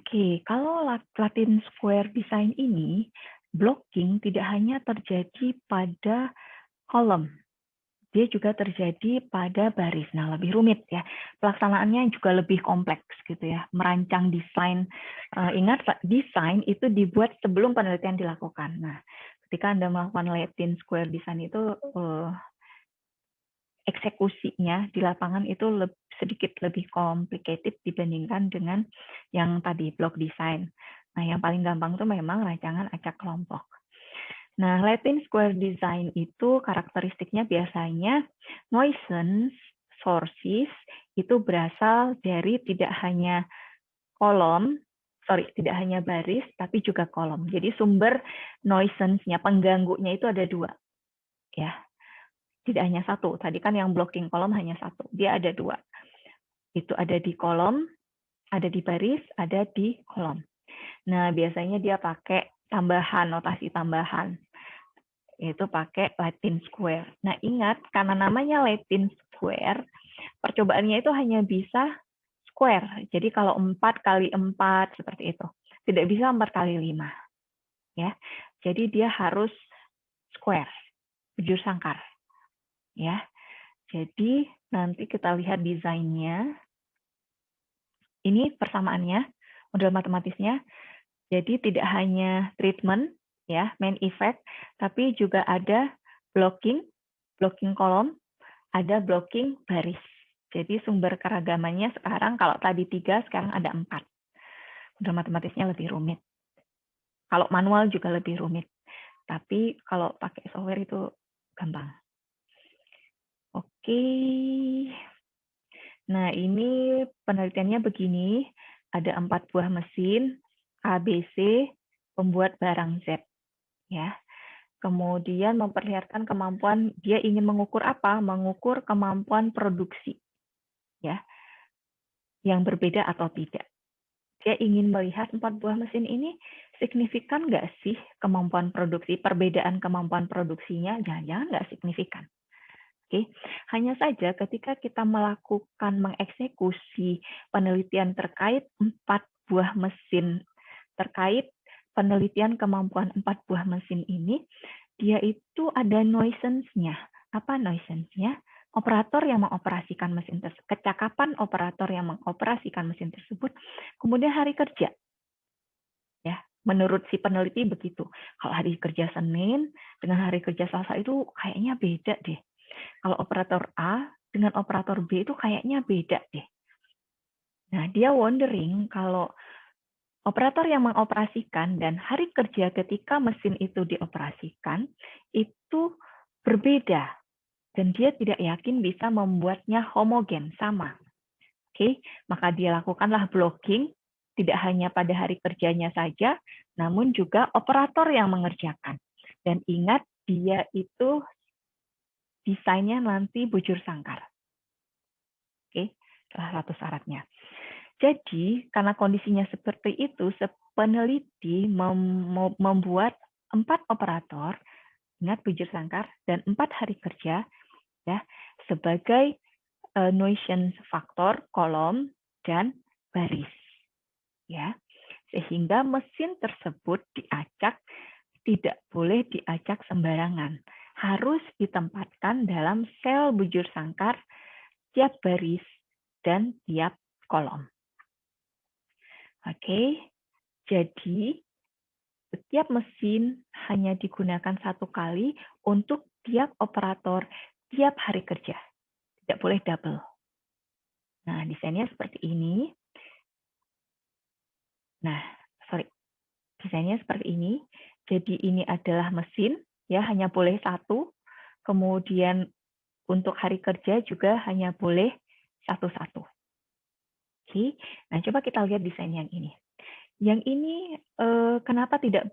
Oke, kalau Latin Square Design ini, blocking tidak hanya terjadi pada kolom, dia juga terjadi pada baris. Nah, lebih rumit ya. Pelaksanaannya juga lebih kompleks gitu ya. Merancang desain, ingat desain itu dibuat sebelum penelitian dilakukan. Nah, ketika Anda melakukan Latin Square Design itu eksekusinya di lapangan itu sedikit lebih complicated dibandingkan dengan yang tadi block design. Nah, yang paling gampang itu memang rancangan acak kelompok. Nah, Latin Square Design itu karakteristiknya biasanya nuisance sources itu berasal dari tidak hanya tidak hanya baris, tapi juga kolom. Jadi sumber nuisance-nya, pengganggunya itu ada dua. Ya, tidak hanya satu. Tadi kan yang blocking kolom hanya satu. Dia ada dua. Itu ada di kolom, ada di baris, ada di kolom. Nah, biasanya dia pakai tambahan, notasi tambahan. Yaitu pakai Latin Square. Nah, ingat, karena namanya Latin Square, percobaannya itu hanya bisa square. Jadi kalau 4 kali 4 seperti itu. Tidak bisa 4 kali 5. Ya. Jadi dia harus square, bujur sangkar. Ya. Jadi nanti kita lihat desainnya. Ini persamaannya, model matematisnya. Jadi tidak hanya treatment, ya, main effect, tapi juga ada blocking kolom, ada blocking baris. Jadi sumber keragamannya sekarang kalau tadi 3, sekarang ada 4. Model matematisnya lebih rumit. Kalau manual juga lebih rumit. Tapi kalau pakai software itu gampang. Oke. Nah, ini penelitiannya begini. Ada 4 buah mesin, A, B, C, pembuat barang Z. Ya. Kemudian memperlihatkan kemampuan, dia ingin mengukur apa? Mengukur kemampuan produksi. Ya. Yang berbeda atau tidak. Dia ingin melihat 4 buah mesin ini signifikan nggak sih kemampuan produksi, perbedaan kemampuan produksinya, jangan-jangan nggak signifikan. Oke, hanya saja ketika kita melakukan mengeksekusi penelitian terkait 4 buah mesin, terkait penelitian kemampuan 4 buah mesin ini, dia itu ada nuisance-nya. Apa nuisance-nya? Operator yang mengoperasikan mesin tersebut, kecakapan operator yang mengoperasikan mesin tersebut, kemudian hari kerja. Ya, menurut si peneliti begitu. Kalau hari kerja Senin dengan hari kerja Selasa itu kayaknya beda deh. Kalau operator A dengan operator B itu kayaknya beda deh. Nah, dia wondering kalau operator yang mengoperasikan dan hari kerja ketika mesin itu dioperasikan itu berbeda. Dan dia tidak yakin bisa membuatnya homogen, sama. Oke, maka dia lakukanlah blocking, tidak hanya pada hari kerjanya saja, namun juga operator yang mengerjakan. Dan ingat, dia itu desainnya nanti bujur sangkar. Oke, salah satu syaratnya. Jadi, karena kondisinya seperti itu, peneliti membuat 4 operator, ingat bujur sangkar, dan 4 hari kerja, ya, sebagai nuisance faktor kolom dan baris. Ya, sehingga mesin tersebut diacak tidak boleh diacak sembarangan. Harus ditempatkan dalam sel bujur sangkar tiap baris dan tiap kolom. Oke, jadi setiap mesin hanya digunakan 1 kali untuk tiap operator tiap hari kerja. Tidak boleh double. Nah, desainnya seperti ini. Nah, desainnya seperti ini. Jadi ini adalah mesin, ya hanya boleh 1. Kemudian untuk hari kerja juga hanya boleh 1-1. Oke, nah coba kita lihat desain yang ini. Yang ini kenapa tidak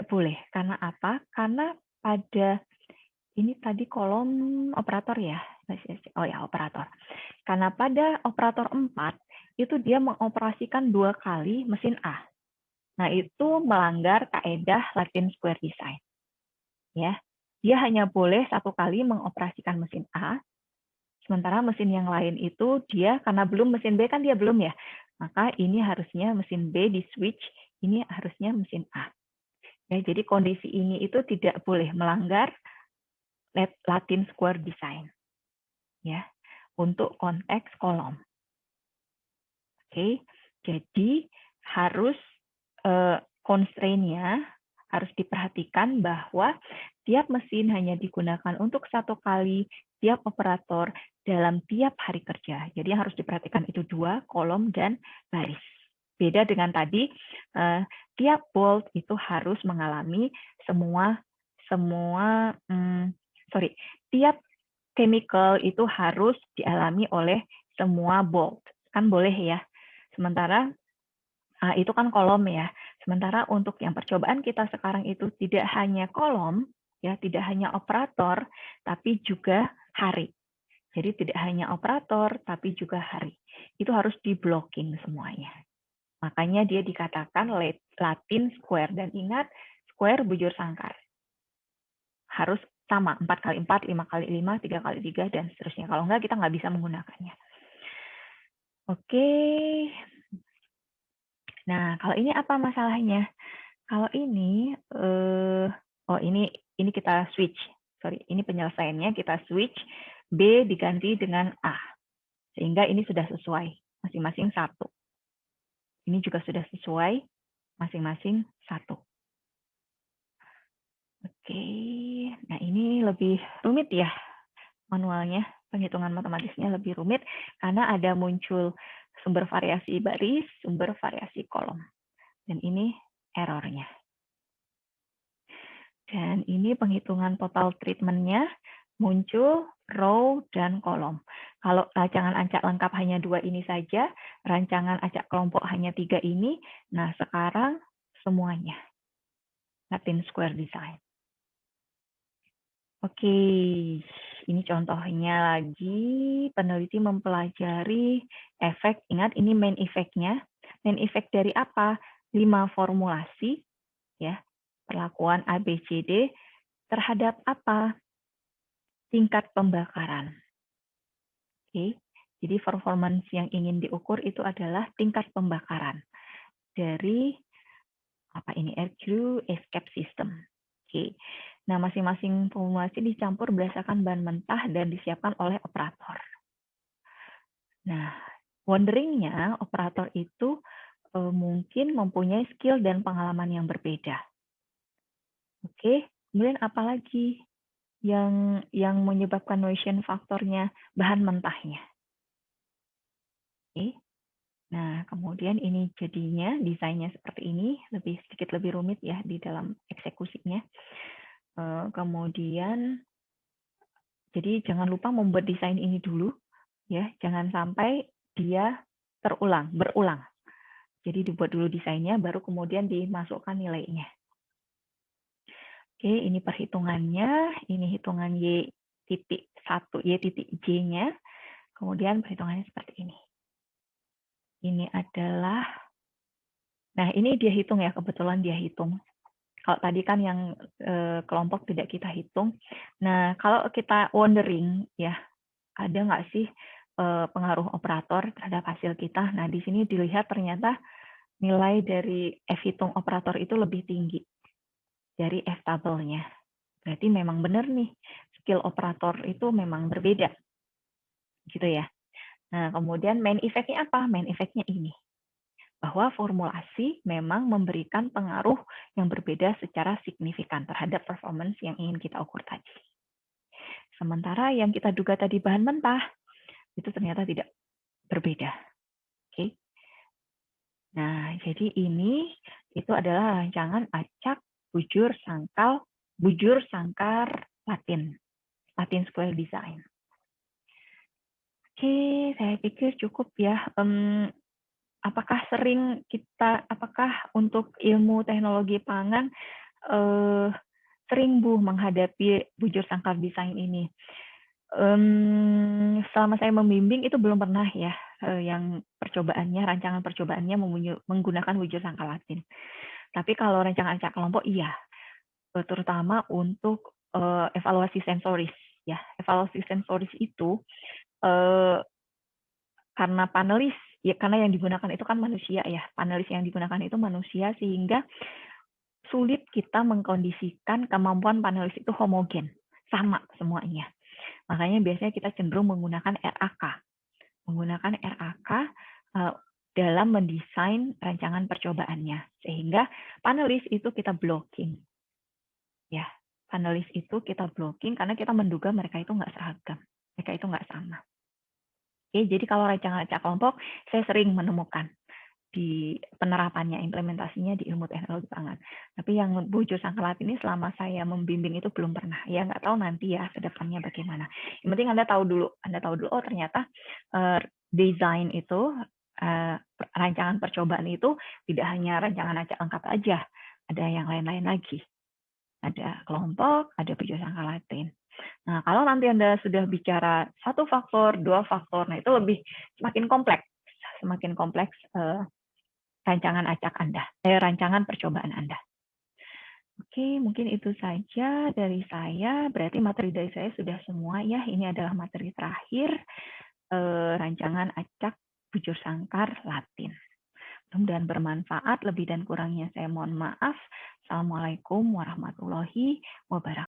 boleh? Karena apa? Karena pada ini tadi kolom operator ya. Oh ya, operator. Karena pada operator 4 itu dia mengoperasikan 2 kali mesin A. Nah, itu melanggar kaedah Latin Square Design. Ya, dia hanya boleh 1 kali mengoperasikan mesin A, sementara mesin yang lain itu dia karena belum mesin B kan dia belum ya. maka ini harusnya mesin B di switch, ini harusnya mesin A. Ya, jadi kondisi ini itu tidak boleh melanggar Latin square design. Ya, untuk konteks kolom. Oke, jadi harus constraint-nya harus diperhatikan bahwa tiap mesin hanya digunakan untuk satu kali tiap operator dalam tiap hari kerja. Jadi harus diperhatikan itu 2, kolom dan baris. Beda dengan tadi, tiap bolt itu harus mengalami tiap chemical itu harus dialami oleh semua bolt. Kan boleh ya. Sementara itu kan kolom ya. Sementara untuk yang percobaan kita sekarang itu tidak hanya kolom, ya, tidak hanya operator, tapi juga hari. Jadi tidak hanya operator, tapi juga hari. Itu harus di-blocking semuanya. Makanya dia dikatakan Latin square. Dan ingat, square bujur sangkar. Harus sama, 4x4, 5x5, 3x3, dan seterusnya. Kalau enggak, kita nggak bisa menggunakannya. Oke. Nah, kalau ini apa masalahnya? Kalau ini, ini kita switch. Sorry, ini penyelesaiannya kita switch, B diganti dengan A. Sehingga ini sudah sesuai, masing-masing 1. Ini juga sudah sesuai, masing-masing 1. Oke, nah ini lebih rumit ya manualnya, penghitungan matematisnya lebih rumit karena ada muncul sumber variasi baris, sumber variasi kolom. Dan ini errornya. Dan ini penghitungan total treatment-nya muncul row dan kolom. Kalau rancangan acak lengkap hanya 2 ini saja, rancangan acak kelompok hanya 3 ini, nah sekarang semuanya. Latin square design. Oke, ini contohnya lagi, peneliti mempelajari efek, ingat ini main effect-nya. Main effect dari apa? 5 formulasi, ya, perlakuan ABCD terhadap apa? Tingkat pembakaran. Oke, jadi performance yang ingin diukur itu adalah tingkat pembakaran dari apa ini? Air Crew Escape System. Oke. Nah, masing-masing formulasi dicampur berdasarkan bahan mentah dan disiapkan oleh operator. Nah, wonderingnya operator itu mungkin mempunyai skill dan pengalaman yang berbeda. Oke, kemudian apa lagi yang menyebabkan Noisian faktornya? Bahan mentahnya. Oke. Nah, kemudian ini jadinya desainnya seperti ini, sedikit lebih rumit ya di dalam eksekusinya. Kemudian, jadi jangan lupa membuat desain ini dulu, ya, jangan sampai dia berulang. Jadi dibuat dulu desainnya, baru kemudian dimasukkan nilainya. Oke, ini perhitungannya, ini hitungan Y.1, Y.J-nya, kemudian perhitungannya seperti ini. Ini adalah, nah ini dia hitung ya, kebetulan dia hitung. Kalau tadi kan yang kelompok tidak kita hitung. Nah, kalau kita wondering, ya, ada nggak sih pengaruh operator terhadap hasil kita? Nah, di sini dilihat ternyata nilai dari F hitung operator itu lebih tinggi dari F tabelnya. Berarti memang benar nih, skill operator itu memang berbeda. Gitu ya. Nah, kemudian main effect-nya apa? Main effect-nya ini. Bahwa formulasi memang memberikan pengaruh yang berbeda secara signifikan terhadap performance yang ingin kita ukur tadi. Sementara yang kita duga tadi bahan mentah, itu ternyata tidak berbeda. Oke. Nah, jadi ini itu adalah rancangan acak bujur sangkar Latin square design. Oke, saya pikir cukup ya. Apakah untuk ilmu teknologi pangan sering menghadapi bujur sangkar desain ini? Selama saya membimbing itu belum pernah ya yang rancangan percobaannya menggunakan bujur sangkar Latin. Tapi kalau rancangan acak kelompok iya, terutama untuk evaluasi sensoris ya. Evaluasi sensoris itu karena panelis Ya, karena yang digunakan itu kan manusia ya, panelis yang digunakan itu manusia, sehingga sulit kita mengkondisikan kemampuan panelis itu homogen, sama semuanya. Makanya biasanya kita cenderung menggunakan RAK. Menggunakan RAK dalam mendesain rancangan percobaannya. Sehingga panelis itu kita blocking. Ya, panelis itu kita blocking karena kita menduga mereka itu nggak seragam. Mereka itu nggak sama. Oke, jadi kalau rancangan acak kelompok, saya sering menemukan di penerapannya, implementasinya di ilmu teknologi pangan. Tapi yang bujur sangkalat ini selama saya membimbing itu belum pernah. Ya nggak tahu nanti ya ke depannya bagaimana. Yang penting Anda tahu dulu, oh ternyata desain itu, rancangan percobaan itu tidak hanya rancangan acak lengkap aja, ada yang lain-lain lagi. Ada kelompok, ada bujur sangkalatin. Nah, kalau nanti Anda sudah bicara 1 faktor, 2 faktor, nah itu lebih semakin kompleks rancangan acak Anda, rancangan percobaan Anda. Oke, mungkin itu saja dari saya. Berarti materi dari saya sudah semua ya. Ini adalah materi terakhir, rancangan acak bujur sangkar Latin. Mudah-mudahan bermanfaat. Lebih dan kurangnya saya mohon maaf. Assalamualaikum warahmatullahi wabarakatuh.